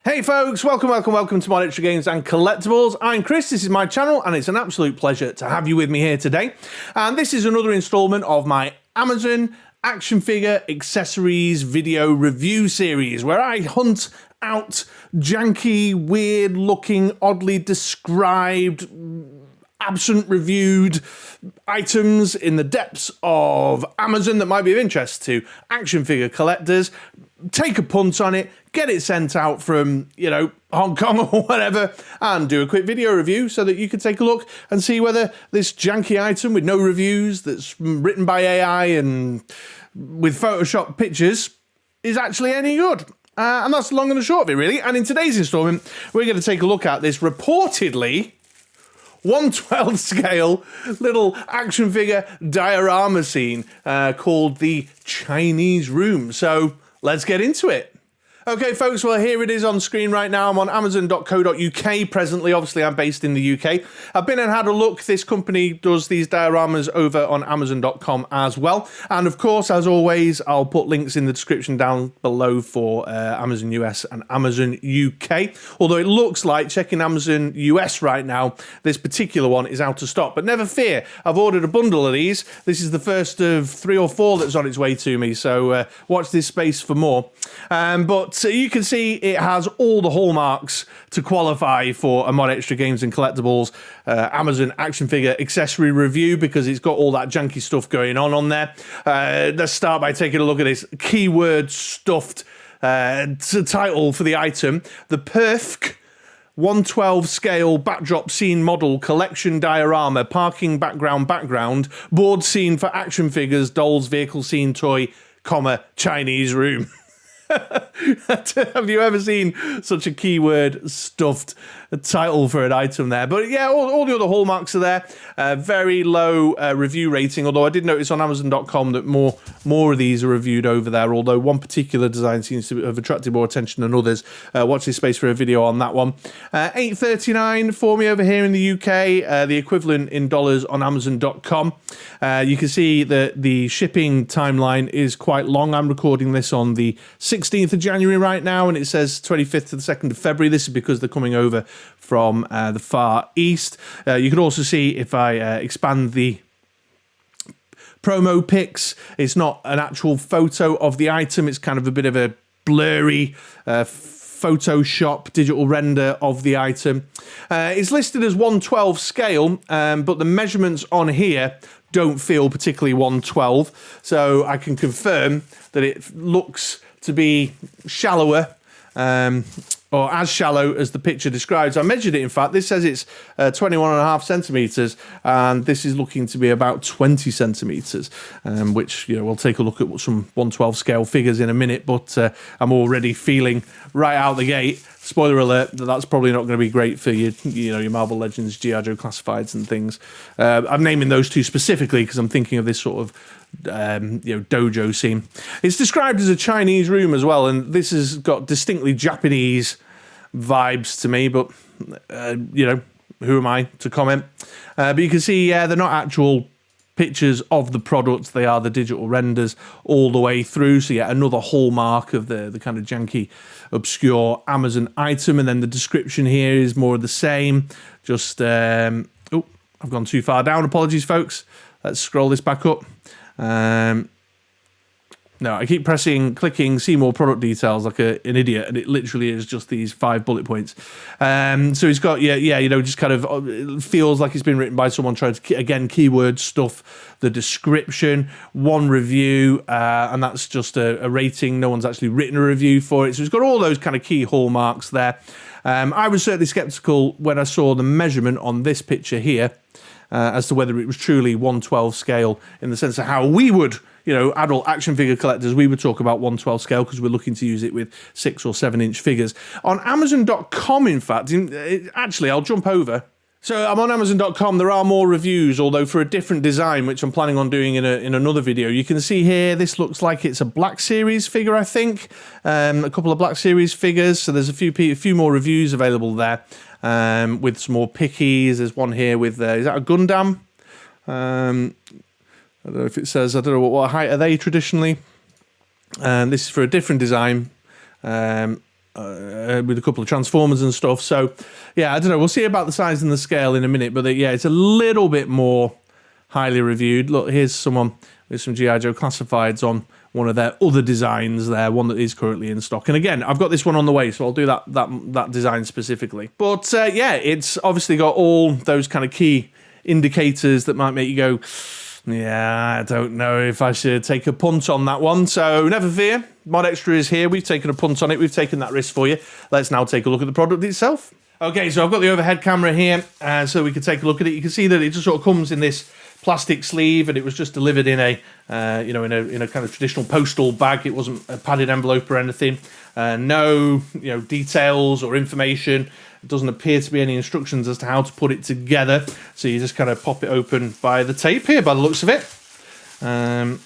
Hey folks, welcome to MoDXtra Games and Collectibles. I'm Chris, this is my channel, and it's an absolute pleasure to have you with me here today. And this is another installment of my Amazon action figure accessories video review series, where I hunt out janky, weird looking, oddly described, absent reviewed items in the depths of Amazon that might be of interest to action figure collectors, take a punt on it, get it sent out from, Hong Kong or whatever, and do a quick video review so that you can take a look and see whether this janky item with no reviews, that's written by AI and with Photoshop pictures, is actually any good. And that's the long and the short of it, really. And in today's installment, we're going to take a look at this reportedly 1/12 scale little action figure diorama scene called the Chinese Room. So let's get into it. Okay, folks, well, here it is on screen right now. I'm on Amazon.co.uk presently. Obviously, I'm based in the UK. I've been and had a look. This company does these dioramas over on Amazon.com as well. And of course, as always, I'll put links in the description down below for Amazon US and Amazon UK. Although it looks like, checking Amazon US right now, this particular one is out of stock. But never fear, I've ordered a bundle of these. This is the first of 3 or 4 that's on its way to me. So watch this space for more. So you can see it has all the hallmarks to qualify for a MoDXtra Games and Collectibles Amazon action figure accessory review, because it's got all that janky stuff going on there. Let's start by taking a look at this keyword stuffed title for the item. The Perfk 1/12 scale backdrop scene model collection diorama parking background board scene for action figures dolls vehicle scene toy, Chinese Room. Have you ever seen such a keyword stuffed title for an item there? But yeah, all the other hallmarks are there. Very low review rating, although I did notice on Amazon.com that more of these are reviewed over there, although one particular design seems to have attracted more attention than others. Watch this space for a video on that one. $8.39 for me over here in the UK, the equivalent in dollars on Amazon.com. You can see that the shipping timeline is quite long. I'm recording this on the 16th of January right now, and it says 25th to the 2nd of February. This is because they're coming over from the Far East. You can also see, if I expand the promo pics, it's not an actual photo of the item. It's kind of a bit of a blurry Photoshop digital render of the item. It's listed as 1/12 scale, but the measurements on here don't feel particularly 1/12, so I can confirm that it looks to be shallower, or as shallow as the picture describes. I measured it, in fact. This says it's 21.5 centimetres, and this is looking to be about 20 centimetres, which, we'll take a look at some 1/12 scale figures in a minute, but I'm already feeling right out the gate, spoiler alert, that's probably not going to be great for your Marvel Legends, G.I. Joe Classifieds and things. I'm naming those two specifically because I'm thinking of this sort of dojo scene. It's described as a Chinese room as well, and this has got distinctly Japanese vibes to me, but who am I to comment? But you can see, they're not actual pictures of the product, they are the digital renders all the way through. So yeah, another hallmark of the kind of janky, obscure Amazon item. And then the description here is more of the same. Just I've gone too far down, apologies folks. Let's scroll this back up. No, I keep clicking, see more product details like an idiot, and it literally is just these 5 bullet points. So it's got, just kind of, it feels like it's been written by someone trying to, again, keyword stuff, the description, 1 review, and that's just a rating. No one's actually written a review for it. So it's got all those kind of key hallmarks there. I was certainly skeptical when I saw the measurement on this picture here, as to whether it was truly 1/12 scale, in the sense of how we would, adult action figure collectors, we would talk about 1/12 scale because we're looking to use it with 6 or 7 inch figures. On Amazon.com, in fact, actually, I'll jump over. So I'm on Amazon.com. There are more reviews, although for a different design, which I'm planning on doing in another video. You can see here, this looks like it's a Black Series figure, I think. A couple of Black Series figures. So there's a few more reviews available there, with some more pickies. There's one here with, is that a Gundam? I don't know if it says, I don't know what height are they traditionally. This is for a different design. with a couple of transformers and stuff. So yeah, I don't know. We'll see about the size and the scale in a minute, but yeah, it's a little bit more highly reviewed. Look, here's someone with some G.I. Joe classifieds on one of their other designs there, one that is currently in stock. And again, I've got this one on the way, so I'll do that design specifically. But yeah, it's obviously got all those kind of key indicators that might make you go, yeah, I don't know if I should take a punt on that one. So never fear, MoDXtra is here. We've taken a punt on it. We've taken that risk for you. Let's now take a look at the product itself. Okay, so I've got the overhead camera here, so we can take a look at it. You can see that it just sort of comes in this plastic sleeve, and it was just delivered in a, in a kind of traditional postal bag. It wasn't a padded envelope or anything. No, details or information. It doesn't appear to be any instructions as to how to put it together. So you just kind of pop it open by the tape here, by the looks of it. And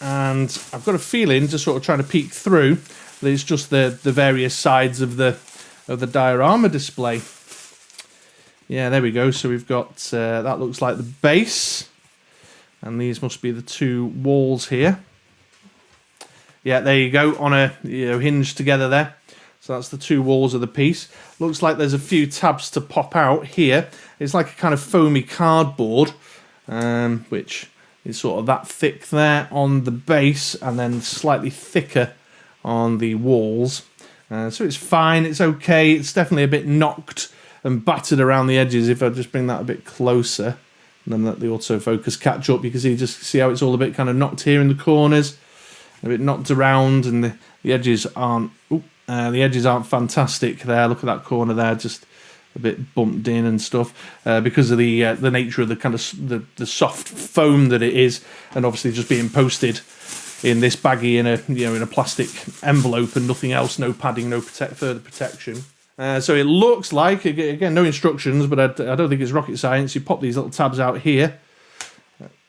I've got a feeling, just sort of trying to peek through, that it's just the various sides of the diorama display. Yeah, there we go. So we've got, that looks like the base. And these must be the two walls here. Yeah, there you go, on a hinge together there. So that's the two walls of the piece. Looks like there's a few tabs to pop out here. It's like a kind of foamy cardboard, which is sort of that thick there on the base, and then slightly thicker on the walls. So it's fine, it's okay. It's definitely a bit knocked and battered around the edges. If I just bring that a bit closer, and then let the autofocus catch up, you can see how it's all a bit kind of knocked here in the corners, a bit knocked around, and the edges aren't. The edges aren't fantastic there. Look at that corner there, just a bit bumped in and stuff, because of the nature of the kind of the soft foam that it is, and obviously just being posted in this baggie in a plastic envelope and nothing else, no padding, no further protection. So it looks like, again, no instructions, but I don't think it's rocket science. You pop these little tabs out here.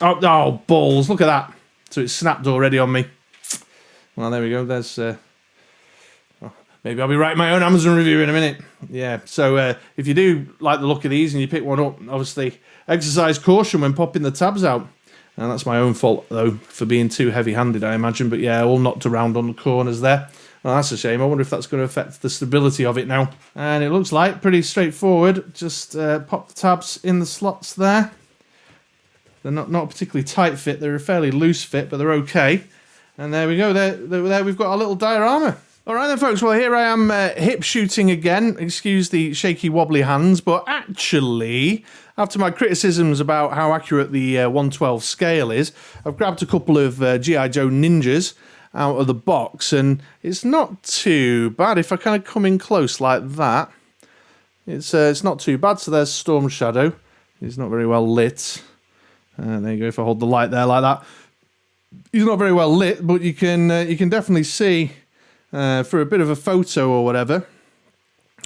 Oh, balls! Look at that. So it's snapped already on me. Well, there we go. There's. Maybe I'll be writing my own Amazon review in a minute. Yeah, so if you do like the look of these and you pick one up, obviously exercise caution when popping the tabs out. And that's my own fault, though, for being too heavy-handed, I imagine. But yeah, all knocked around on the corners there. Well, that's a shame. I wonder if that's going to affect the stability of it now. And it looks like pretty straightforward. Just pop the tabs in the slots there. They're not a particularly tight fit. They're a fairly loose fit, but they're okay. And there we go. There we've got our little diorama. All right then, folks, well, here I am hip shooting again. Excuse the shaky, wobbly hands, but actually, after my criticisms about how accurate the 1/12 scale is, I've grabbed a couple of G.I. Joe Ninjas out of the box, and it's not too bad. If I kind of come in close like that, it's not too bad. So there's Storm Shadow. He's not very well lit. There you go, if I hold the light there like that. He's not very well lit, but you can definitely see... for a bit of a photo or whatever,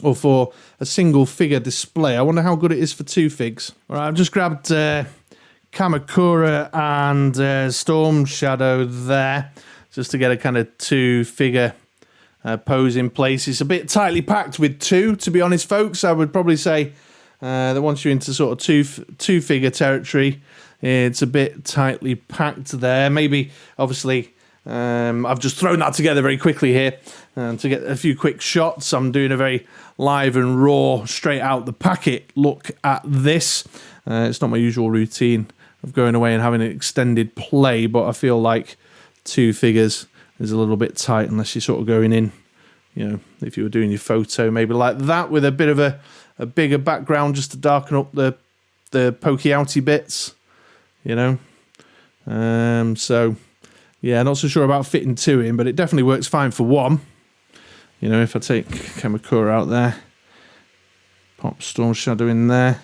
or for a single figure display. I wonder how good it is for two figs. All right, I've just grabbed Kamakura and Storm Shadow there, just to get a kind of two figure pose in place. It's a bit tightly packed with two, to be honest, folks. I would probably say that once you're into sort of two figure territory, it's a bit tightly packed there. Maybe, obviously... I've just thrown that together very quickly here to get a few quick shots. I'm doing a very live and raw, straight out the packet look at this. It's not my usual routine of going away and having an extended play, but I feel like two figures is a little bit tight unless you're sort of going in, if you were doing your photo, maybe like that with a bit of a bigger background just to darken up the pokey outy bits, so... Yeah, not so sure about fitting two in, but it definitely works fine for one. If I take Kamakura out there, pop Storm Shadow in there,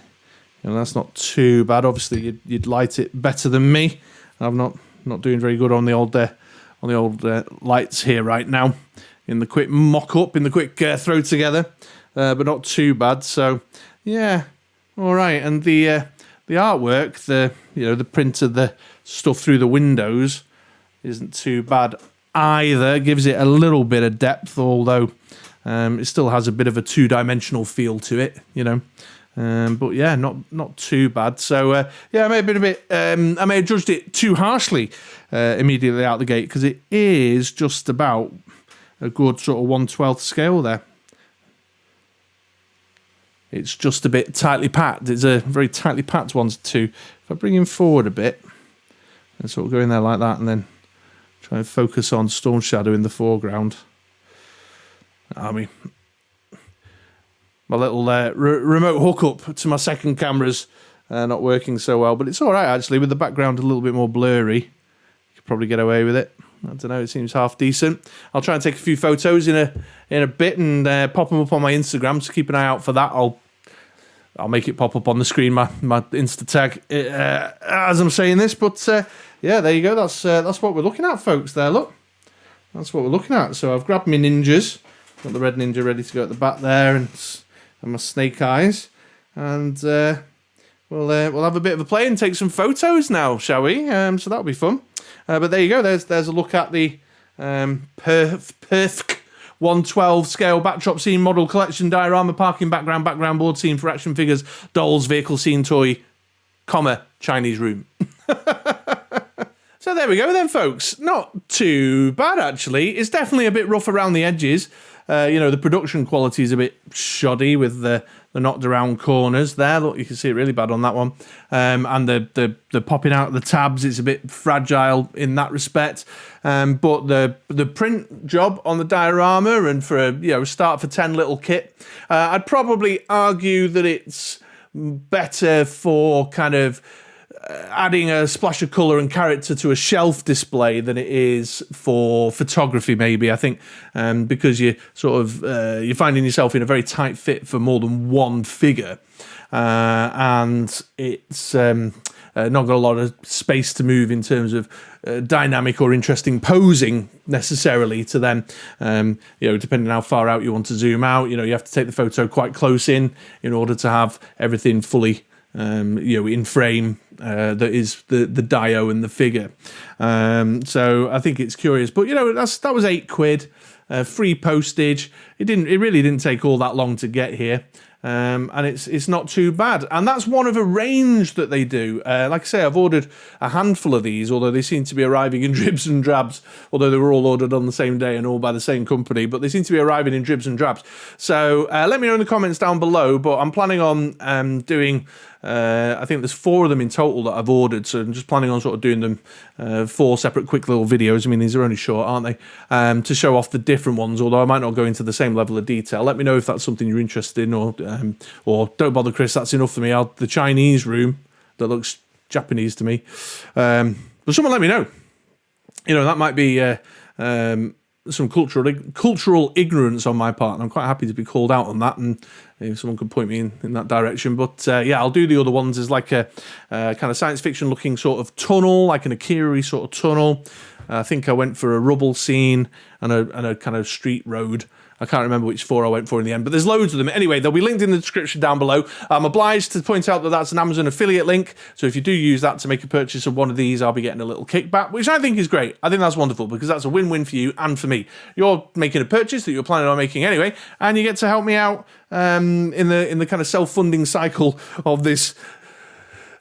that's not too bad. Obviously, you'd light it better than me. I'm not doing very good on the old lights here right now. In the quick mock-up, in the quick throw together, but not too bad. So, yeah, all right. And the artwork, the print of the stuff through the windows, isn't too bad either. Gives it a little bit of depth, although it still has a bit of a two-dimensional feel to it, but yeah, not too bad. So yeah, I may have judged it too harshly immediately out the gate, because it is just about a good sort of 1/12 scale there. It's just a bit tightly packed. It's a very tightly packed 1:2. If I bring him forward a bit and sort of go in there like that, and then try and focus on Storm Shadow in the foreground. I mean, my little remote hookup to my second camera's not working so well, but it's all right actually. With the background a little bit more blurry, you could probably get away with it. I don't know, it seems half decent. I'll try and take a few photos in a bit and pop them up on my Instagram, so keep an eye out for that. I'll make it pop up on the screen, my Insta tag, as I'm saying this. But yeah, there you go. That's what we're looking at, folks. There, look. That's what we're looking at. So I've grabbed my ninjas. Got the red ninja ready to go at the back there, and my snake eyes. And we'll have a bit of a play and take some photos now, shall we? So that'll be fun. But there you go. There's a look at the perfect 1/12 scale backdrop scene model collection diorama parking background board scene for action figures, dolls, vehicle scene toy, Chinese room. So there we go then, folks. Not too bad, actually. It's definitely a bit rough around the edges. The production quality is a bit shoddy with the knocked around corners there. Look, you can see it really bad on that one. And the popping out of the tabs is a bit fragile in that respect. But the print job on the diorama, and for a start for 10 little kit, I'd probably argue that it's better for kind of adding a splash of colour and character to a shelf display than it is for photography, maybe. I think because you're finding yourself in a very tight fit for more than one figure, and it's not got a lot of space to move in terms of dynamic or interesting posing necessarily to then, depending on how far out you want to zoom out, you have to take the photo quite close in order to have everything fully in frame that is the dio and the figure. So I think it's curious, but that was £8, free postage. It really didn't take all that long to get here. And it's not too bad. And that's one of a range that they do. Like I say, I've ordered a handful of these, although they seem to be arriving in dribs and drabs, although they were all ordered on the same day and all by the same company, but they seem to be arriving in dribs and drabs. So let me know in the comments down below, but I'm planning on doing, I think there's 4 of them in total that I've ordered, so I'm just planning on sort of doing them 4 separate quick little videos. I mean, these are only short, aren't they? To show off the different ones, although I might not go into the same level of detail. Let me know if that's something you're interested in, or don't bother, Chris, that's enough for me. The Chinese room, that looks Japanese to me. But someone let me know. That might be some cultural ignorance on my part, and I'm quite happy to be called out on that, and if someone could point me in that direction. But yeah, I'll do the other ones as like a kind of science fiction looking sort of tunnel, like an Akira sort of tunnel. I think I went for a rubble scene and a kind of street road. I can't remember which 4 I went for in the end, but there's loads of them. Anyway, they'll be linked in the description down below. I'm obliged to point out that that's an Amazon affiliate link, so if you do use that to make a purchase of one of these, I'll be getting a little kickback, which I think is great. I think that's wonderful, because that's a win-win for you and for me. You're making a purchase that you're planning on making anyway, and you get to help me out in the kind of self-funding cycle of this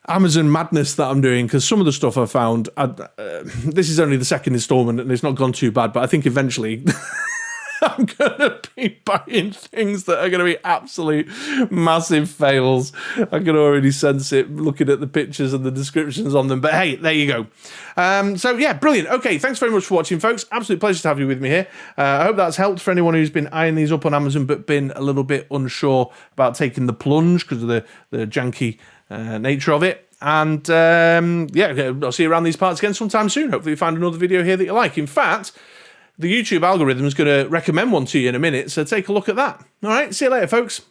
Amazon madness that I'm doing, because some of the stuff I found, this is only the second installment and it's not gone too bad, but I think eventually I'm going to be buying things that are going to be absolute massive fails. I can already sense it looking at the pictures and the descriptions on them. But hey, there you go. So yeah, brilliant. Okay, thanks very much for watching, folks. Absolute pleasure to have you with me here. I hope that's helped for anyone who's been eyeing these up on Amazon but been a little bit unsure about taking the plunge because of the janky nature of it. And yeah, I'll see you around these parts again sometime soon. Hopefully you find another video here that you like. In fact, the YouTube algorithm is going to recommend one to you in a minute, so take a look at that. All right, see you later, folks.